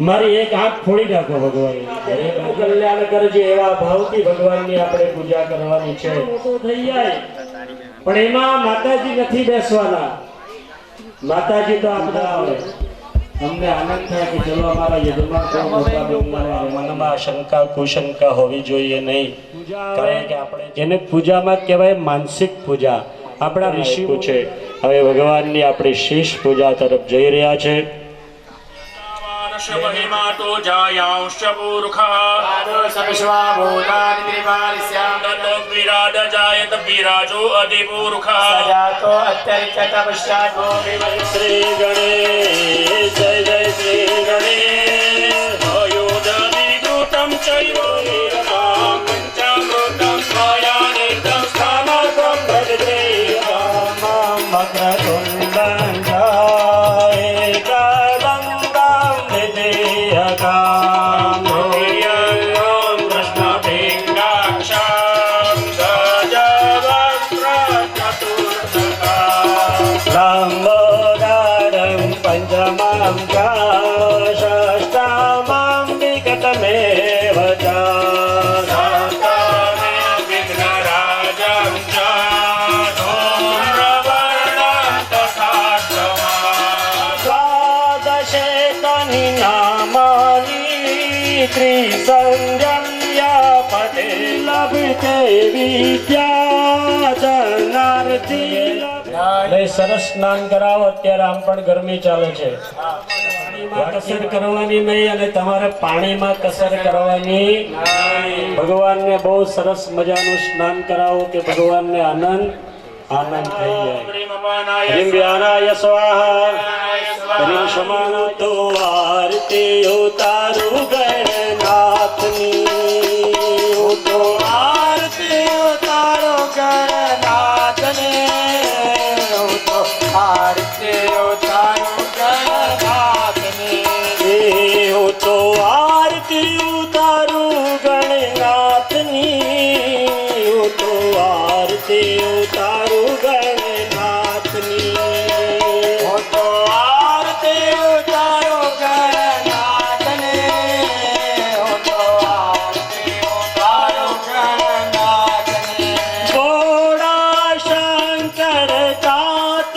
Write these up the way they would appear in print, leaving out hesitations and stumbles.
મારી એક આંખ ફોડી નાખો ભગવાન, કલ્યાણ કરજે એવા ભાવથી ભગવાનની આપણે પૂજા કરવાની છે. મોટું થઈ જાય પણ એમાં માતાજી નથી બેસવાના. માતાજી તો આપણા આવે. અમને આનંદ થાય કે ચલો અમારા યજમાન તો મોટા બનવાના. મનમાં શંકા કુશંકા હોવી જોઈએ નહીં. કારણ કે આપણે જેને પૂજામાં કહેવાય માનસિક પૂજા. આપણા ઋષિ છે. હવે ભગવાનની આપણી શીશ પૂજા તરફ જઈ રહ્યા છે. महिमातो जायांश्च मूर्खः सर्वभूतानि त्रिपालिस्यां ततो विराड जायत विराजो अधिमूर्खः सजातो अत्यरिक्त पश्चात् श्री गणेश जय जय श्री गणेश आयुधनिकृतं चैव वीरतां पञ्चामृतं स्वायानितं स्थानकं भजते मां वक्रतुण्डं સરસ સ્નાન કરાવો. અત્યારે આમ પણ ગરમી ચાલે છે. કસર કરવાની નહીં અને તમારે પાણીમાં કસર કરવાની. ભગવાનને બહુ સરસ મજાનું સ્નાન કરાવો કે ભગવાનને આનંદ થઈ જાય. હરિમ વ્યાનાય સ્વાહા હરિમ સમાનો તો આરતી ઉતારું ગણનાથની. તો આરતી ઉતારો ગણનાથને. आरती उतारो गणनाथने तो आरती उतारू गणनाथनी. तो आरती उतारू गणनाथनी. तो आरती उतारो गणनाथने तो आरती उतारो गणनाथने. गोड़ा शंकर तात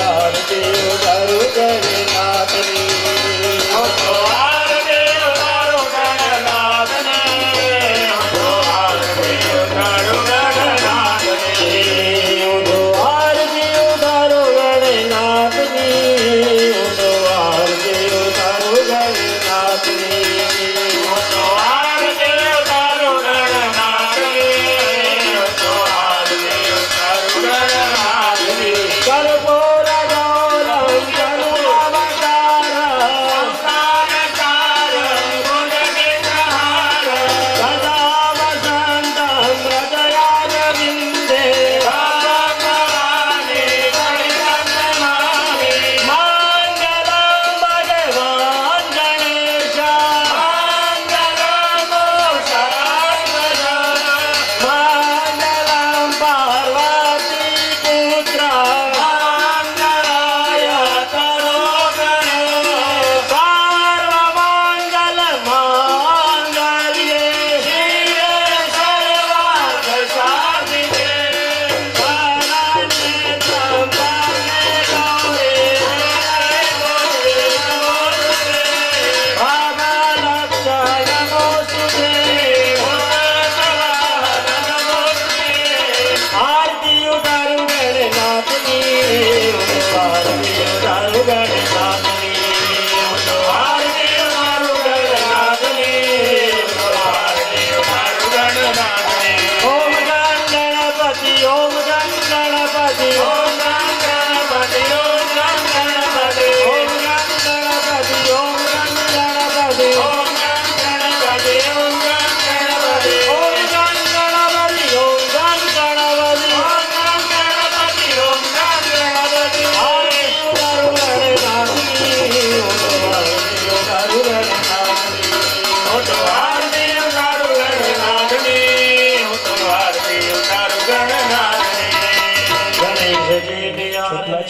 આરતી ઉતારું ગણનાથની.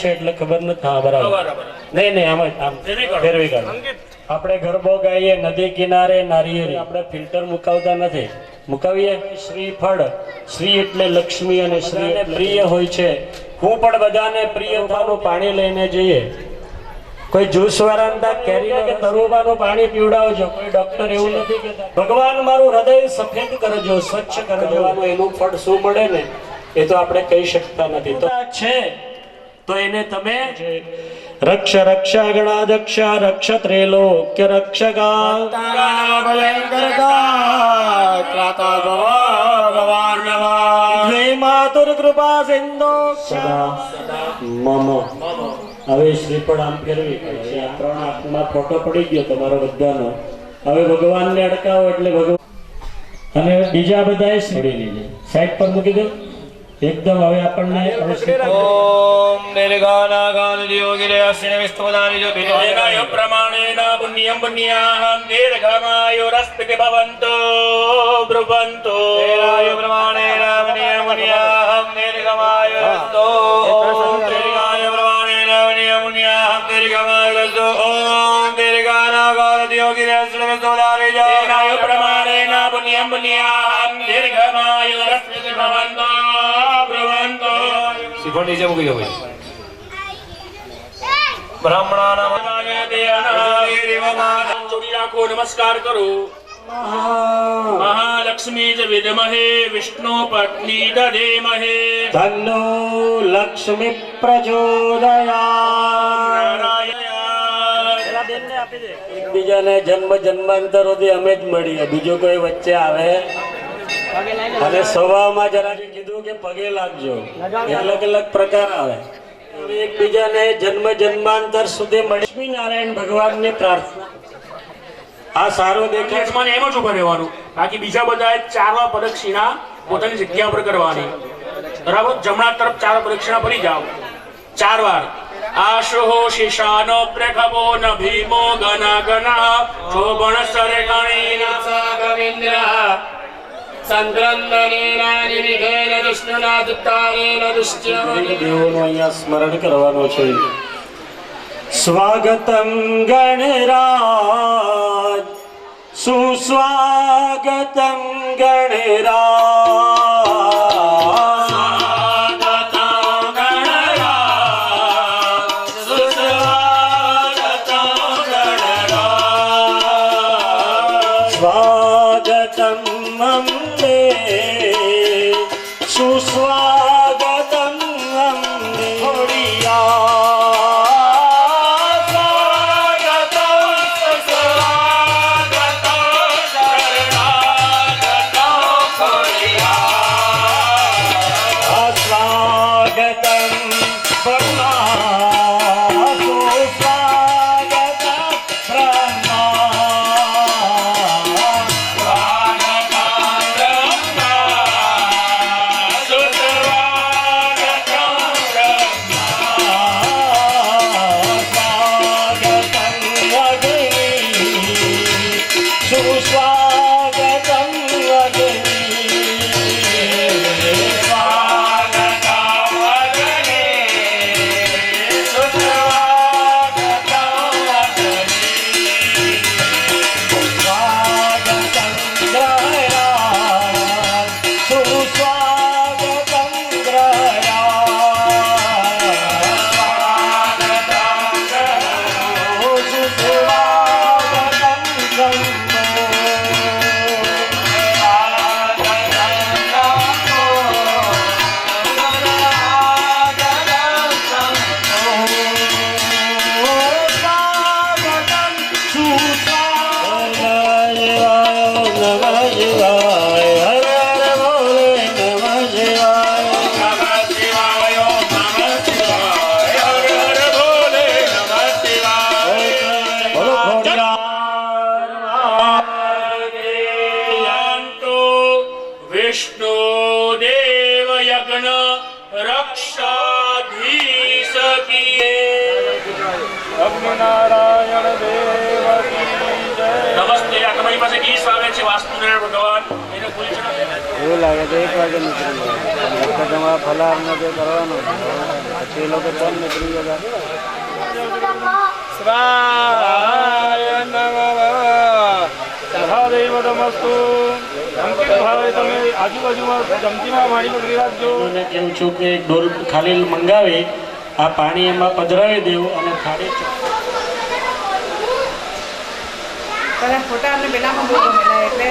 એટલે ખબર નથી. હા બરાબર. નહીં આમ જ આમ ફેરવી કાઢો. આપણે ગરબો ગાઈએ નદી કિનારે નારિયેળી, આપણે ફિલ્ટર મુકાવતા નથી. મુકાવીએ શ્રીફળ. શ્રી એટલે લક્ષ્મી અને શ્રી પ્રિય હોય છે. હું પણ બધાને પ્રિય થવાનું પાણી લઈને જઈએ. કોઈ જ્યુસ વાળા કેરી કે તરુબાનું પાણી પીવડાવજો. કોઈ ડોક્ટર એવું નથી કહેતા ભગવાન મારું હૃદય સફેદ કરજો, સ્વચ્છ કરજો. એનું ફળ શું મળે ને એ તો આપણે કહી શકતા નથી. તો છે તો એને તમે રક્ષ રક્ષા ગણાધક્ષ રક્ષ ત્રૈલોક્ય રક્ષકા માતુર કૃપા સિંધો મમ. હવે શ્રીફળ આમ ફેરવી પડશે. આ 3 આંખમાં ફોટો પડી ગયો તમારો બધાનો. હવે ભગવાનને અડકાવો એટલે ભગવાન. અને બીજા બધાએ છોડી લીધે સાઈડ પર મૂકી દો એકદમ. હવે આપણને ઓમ દીર્ઘાનાગાન યોગિરે અસ્ય વિસ્તોદાનિ જો દેવાય પ્રમાણેન પુણ્યં પુણ્યાહં દીર્ઘમાયુરસ્તિ ભવન્તો બ્રુવન્તો. દેવાય પ્રમાણેન પુણ્યં પુણ્યાહં દીર્ઘમાયુરસ્તો. ઓમ દીર્ઘાય પ્રમાણેન પુણ્યં પુણ્યાહં દીર્ઘમાયુરસ્તો. ઓમ દીર્ઘાનાગાન યોગિરે અસ્ય વિસ્તોદાનિ જો દેવાય પ્રમાણેન પુણ્યં પુણ્યાહં દીર્ઘમાયુરસ્તિ ભવન્તો બ્રુવન્તો. શ્રીફળ નીચે મૂકી દો ભાઈ. બ્રાહ્મણાનામ જોડી રાખો, નમસ્કાર કરો. મહાલક્ષ્મી જ વિદ્મહે વિષ્ણુ પત્ની દધીમહે ધન્નો લક્ષ્મી પ્રચોદયાત. એકબીજાને જન્મ જન્માંતર સુધી અમે જ મળીએ, બીજો કોઈ વચ્ચે આવે. અને સવામાં જરા કીધું કે પગે લાગજો. અલગ અલગ પ્રકાર આવે. એકબીજાને જન્મ જન્માંતર સુધી મળી. લક્ષ્મીનારાયણ ભગવાનની પ્રાર્થના. આ સારું દેખાય મને એમ જ ઉભા રહેવાનું. બાકી બીજા બધા 4 વાર પ્રદક્ષિણા પોતાની જગ્યા પર કરવાની. બરાબર? જમણા તરફ 4 પ્રદક્ષિણા ફરી જાઓ 4 વાર. આશુહો શિશાનો પ્રખવો ન ભીમો ગન ગન શોભણ સર ગણી ગવિન્દ્ર દેવોનું અહીંયા સ્મરણ કરવાનું છે. સ્વાગતમ ગણરાજ સુસ્વાગતમ ગણરાજ. वन्दे सुस्वागतं वन्दे होरिया विष्णुदेव यज्ञ रक्षाधीश की નારાયણ દેવ નમસ્તે. આ તમારી પાસે ગીત આવે છે વાસ્તુનારાયણ ભગવાન એને ભૂલી જણા. એવું લાગે તો 1 વાગે નીકળી જાય તમારા ફલાર ને જે કરવાનું પછી એ લોકો બંધ નીકળી ગયા સ્વાય નમઃ સહાદેવ નમસ્તુ અંકિત ભાવે તમે આજુબાજુમાં ચમચીમાં પાણી પકડી રાખજો. અને કેવું છું કે ડોલ ખાલી મંગાવે આ પાણી એમાં પધરાવી દેવું અને થાળી ફોટા અમને પેલામાં બહુ ગમેલા એટલે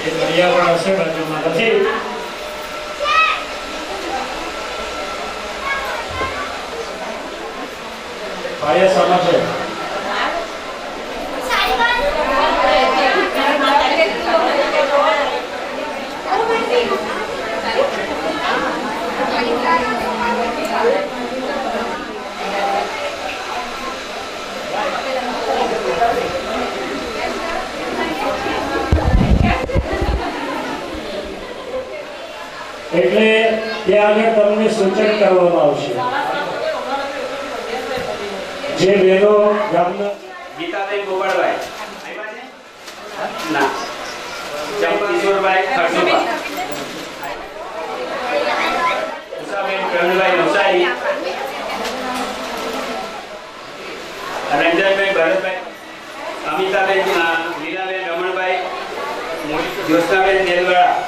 એ ઘડિયા પણ હશે બાજુમાં નથી. પાયા સામા છે. એટલે ત્યાં આગળ તમને સૂચન કરવામાં આવશે. જે બહેનો ગામના ગીતાબેન ગોપાળભાઈ ના કિશોરભાઈ ખરસુભા ઉષાબેન પ્રવીણભાઈ નવસારી રંજનભાઈ ભરતભાઈ અમિતાબેન લીલાબેન રમણભાઈ જ્યોત્સનાબેન દેલવાડા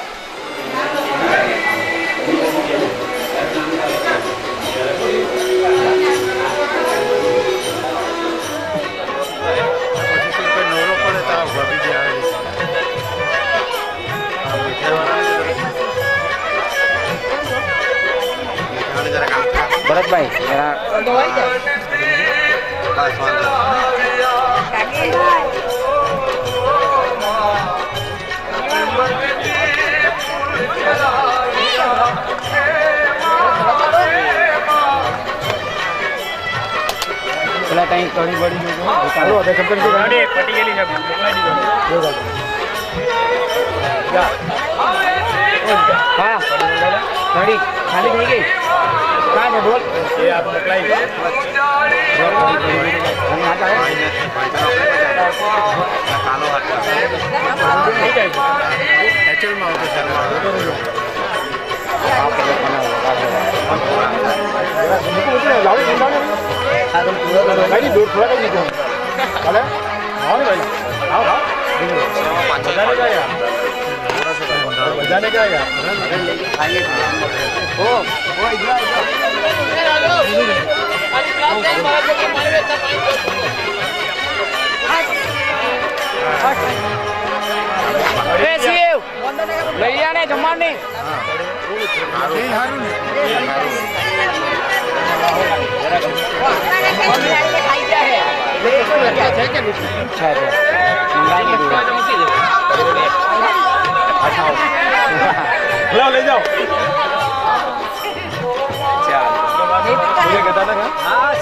ભરતભાઈ જરા પેલા કઈ કણી બળી ગયું પટી ગયેલી છે મોકલાઈ દીધો. હા કણી ખાલી થઈ ગઈ કાં છે બોલ એ આપ મોકલાઈ એકચ્યુઅલમાં આવતો છે બધાને ક્યાં લઈ આને જમવાની લાવ લઈ જાઓ ચાલ બોલે કહેતા હતા